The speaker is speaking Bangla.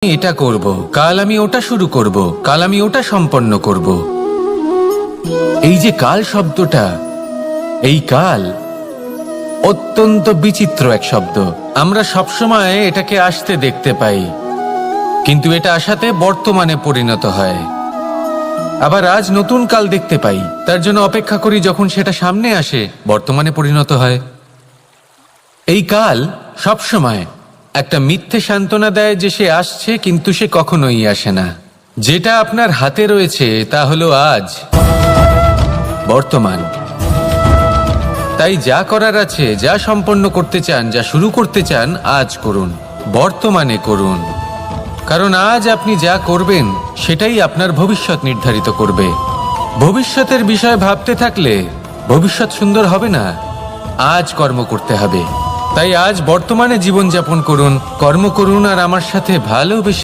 এটা করব, কাল আমি ওটা শুরু করব, কাল আমি ওটা সম্পন্ন করব। এই যে কাল শব্দটা, এই কাল অত্যন্ত বিচিত্র এক শব্দ। আমরা সবসময় এটাকে আসতে দেখতে পাই, কিন্তু এটা আসাতে বর্তমানে পরিণত হয়। আবার আজ নতুন কাল দেখতে পাই, তার জন্য অপেক্ষা করি, যখন সেটা সামনে আসে বর্তমানে পরিণত হয়। এই কাল সবসময় একটা মিথ্যে সান্ত্বনা দেয় যে সে আসছে, কিন্তু সে কখনোই আসে না। যেটা আপনার হাতে রয়েছে তা হলো আজ, বর্তমান। তাই যা করার আছে, যা সম্পন্ন করতে চান, যা শুরু করতে চান, আজ করুন, বর্তমানে করুন। কারণ আজ আপনি যা করবেন সেটাই আপনার ভবিষ্যৎ নির্ধারিত করবে। ভবিষ্যতের বিষয়ে ভাবতে থাকলে ভবিষ্যৎ সুন্দর হবে না। আজ কর্ম করতে হবে। তাই আজ বর্তমানে জীবনযাপন করুন, কর্ম করুন, আর আমার সাথে ভালোবেসে